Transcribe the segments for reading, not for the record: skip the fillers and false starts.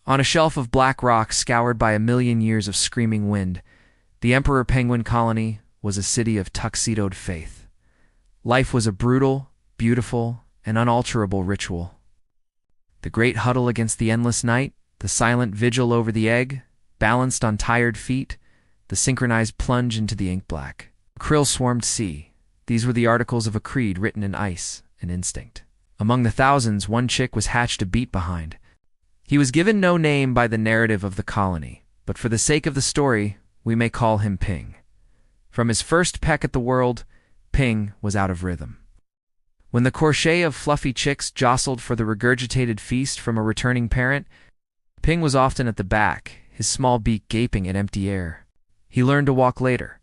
On a shelf of black rock scoured by a million years of screaming wind, the Emperor Penguin Colony was a city of tuxedoed faith. Life was a brutal, beautiful, and unalterable ritual. The great huddle against the endless night, the silent vigil over the egg, balanced on tired feet, the synchronized plunge into the ink-black. Krill swarmed sea. These were the articles of a creed written in ice and instinct. Among the thousands, one chick was hatched a beat behind. He was given no name by the narrative of the colony, but for the sake of the story, we may call him Ping. From his first peck at the world, Ping was out of rhythm. When the cortege of fluffy chicks jostled for the regurgitated feast from a returning parent, Ping was often at the back, his small beak gaping at empty air. He learned to walk later,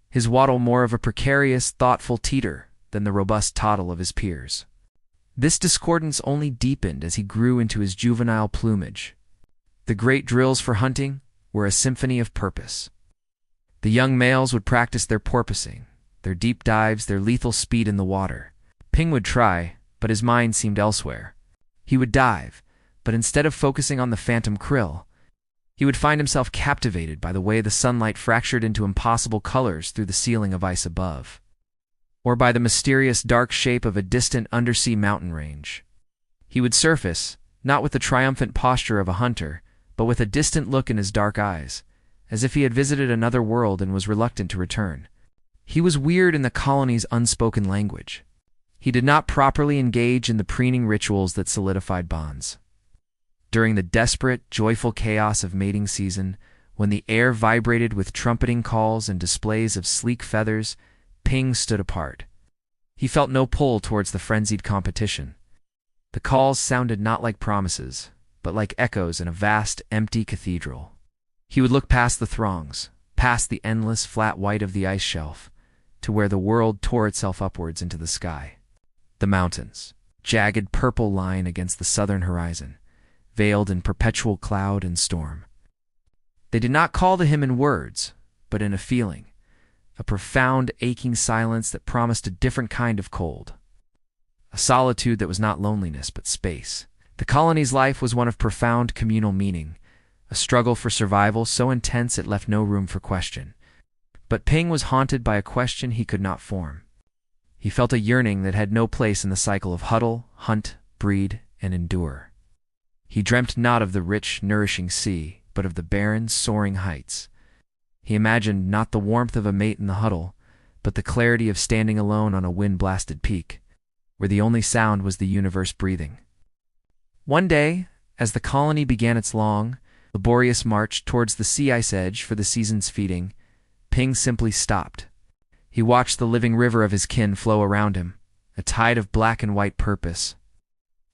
his waddle more of a precarious, thoughtful teeter than the robust toddle of his peers. This discordance only deepened as he grew into his juvenile plumage. The great drills for hunting were a symphony of purpose. The young males would practice their porpoising, their deep dives, their lethal speed in the water. Ping would try, but his mind seemed elsewhere. He would dive, but instead of focusing on the phantom krill, he would find himself captivated by the way the sunlight fractured into impossible colors through the ceiling of ice above, or by the mysterious dark shape of a distant undersea mountain range. He would surface, not with the triumphant posture of a hunter, but with a distant look in his dark eyes, as if he had visited another world and was reluctant to return. He was weird in the colony's unspoken language. He did not properly engage in the preening rituals that solidified bonds. During the desperate, joyful chaos of mating season, when the air vibrated with trumpeting calls and displays of sleek feathers, Ping stood apart. He felt no pull towards the frenzied competition. The calls sounded not like promises, but like echoes in a vast, empty cathedral. He would look past the throngs, past the endless flat white of the ice shelf, to where the world tore itself upwards into the sky. The mountains, jagged purple line against the southern horizon, veiled in perpetual cloud and storm. They did not call to him in words, but in a feeling, a profound, aching silence that promised a different kind of cold. A solitude that was not loneliness, but space. The colony's life was one of profound communal meaning, a struggle for survival so intense it left no room for question. But Ping was haunted by a question he could not form. He felt a yearning that had no place in the cycle of huddle, hunt, breed, and endure. He dreamt not of the rich, nourishing sea, but of the barren, soaring heights. He imagined not the warmth of a mate in the huddle, but the clarity of standing alone on a wind-blasted peak, where the only sound was the universe breathing. One day, as the colony began its long, laborious march towards the sea ice edge for the season's feeding, Ping simply stopped. He watched the living river of his kin flow around him, a tide of black and white purpose.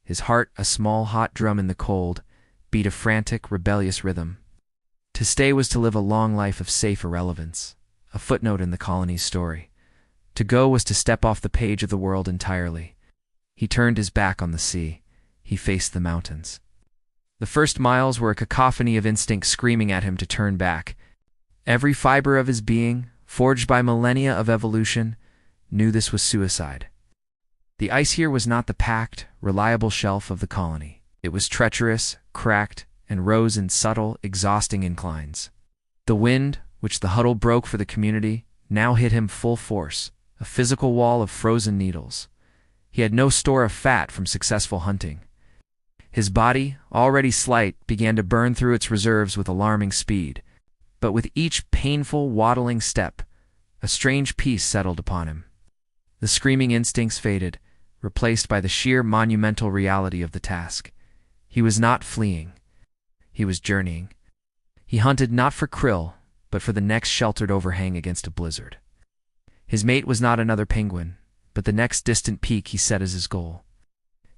His heart, a small hot drum in the cold, beat a frantic, rebellious rhythm. To stay was to live a long life of safe irrelevance, a footnote in the colony's story. To go was to step off the page of the world entirely. He turned his back on the sea. He faced the mountains. The first miles were a cacophony of instinct screaming at him to turn back. Every fiber of his being, forged by millennia of evolution, knew this was suicide. The ice here was not the packed, reliable shelf of the colony. It was treacherous, cracked, and rose in subtle, exhausting inclines. The wind, which the huddle broke for the community, now hit him full force, a physical wall of frozen needles. He had no store of fat from successful hunting. His body, already slight, began to burn through its reserves with alarming speed. But with each painful, waddling step, a strange peace settled upon him. The screaming instincts faded, replaced by the sheer monumental reality of the task. He was not fleeing. He was journeying. He hunted not for krill, but for the next sheltered overhang against a blizzard. His mate was not another penguin, but the next distant peak he set as his goal.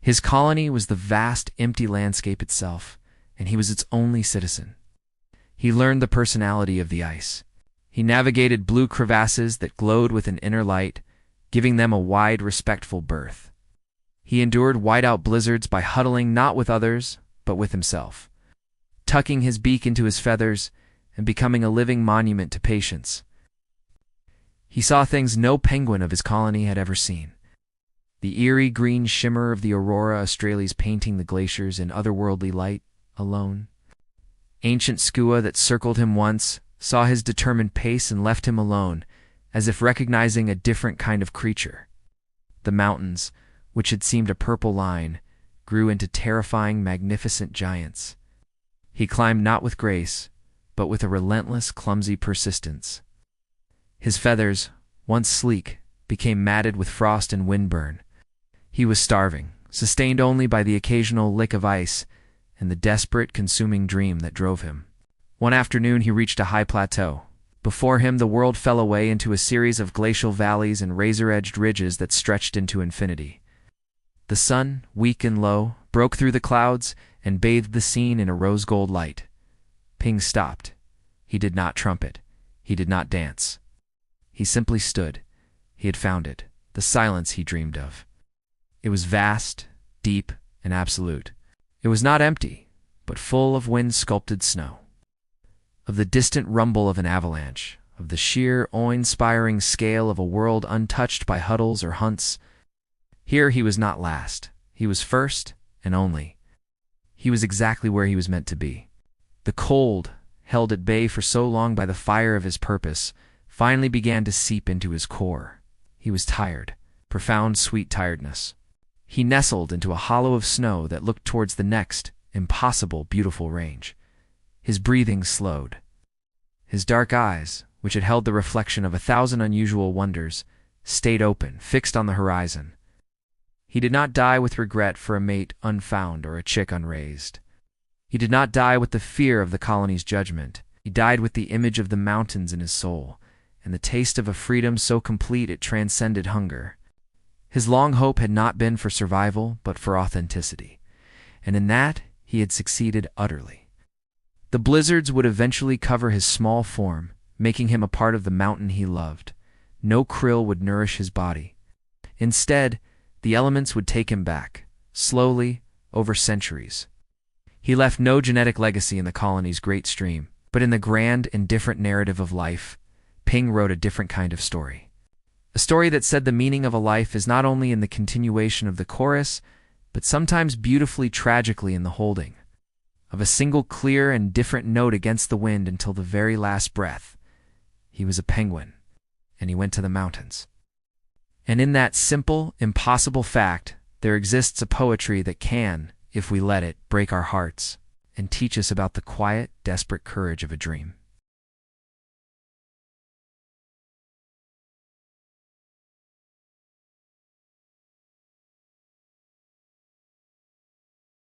His colony was the vast, empty landscape itself, and he was its only citizen. He learned the personality of the ice. He navigated blue crevasses that glowed with an inner light, giving them a wide, respectful berth. He endured whiteout blizzards by huddling not with others, but with himself, tucking his beak into his feathers and becoming a living monument to patience. He saw things no penguin of his colony had ever seen. The eerie green shimmer of the aurora australis painting the glaciers in otherworldly light, alone. Ancient skua that circled him once saw his determined pace and left him alone, as if recognizing a different kind of creature. The mountains, which had seemed a purple line, grew into terrifying, magnificent giants. He climbed not with grace, but with a relentless, clumsy persistence. His feathers, once sleek, became matted with frost and windburn. He was starving, sustained only by the occasional lick of ice and the desperate, consuming dream that drove him. One afternoon he reached a high plateau. Before him the world fell away into a series of glacial valleys and razor-edged ridges that stretched into infinity. The sun, weak and low, broke through the clouds and bathed the scene in a rose-gold light. Ping stopped. He did not trumpet. He did not dance. He simply stood. He had found it, the silence he dreamed of. It was vast, deep, and absolute. It was not empty, but full of wind-sculpted snow, of the distant rumble of an avalanche, of the sheer, awe-inspiring scale of a world untouched by huddles or hunts. Here he was not last. He was first and only. He was exactly where he was meant to be. The cold, held at bay for so long by the fire of his purpose, finally began to seep into his core. He was tired, profound, sweet tiredness. He nestled into a hollow of snow that looked towards the next, impossible, beautiful range. His breathing slowed. His dark eyes, which had held the reflection of 1,000 unusual wonders, stayed open, fixed on the horizon. He did not die with regret for a mate unfound or a chick unraised. He did not die with the fear of the colony's judgment. He died with the image of the mountains in his soul, and the taste of a freedom so complete it transcended hunger. His long hope had not been for survival, but for authenticity, and in that he had succeeded utterly. The blizzards would eventually cover his small form, making him a part of the mountain he loved. No krill would nourish his body. Instead, the elements would take him back, slowly, over centuries. He left no genetic legacy in the colony's great stream, but in the grand and different narrative of life, Ping wrote a different kind of story. A story that said the meaning of a life is not only in the continuation of the chorus, but sometimes beautifully tragically in the holding of a single clear and different note against the wind until the very last breath. He was a penguin, and he went to the mountains. And in that simple, impossible fact, there exists a poetry that can, if we let it, break our hearts and teach us about the quiet, desperate courage of a dream.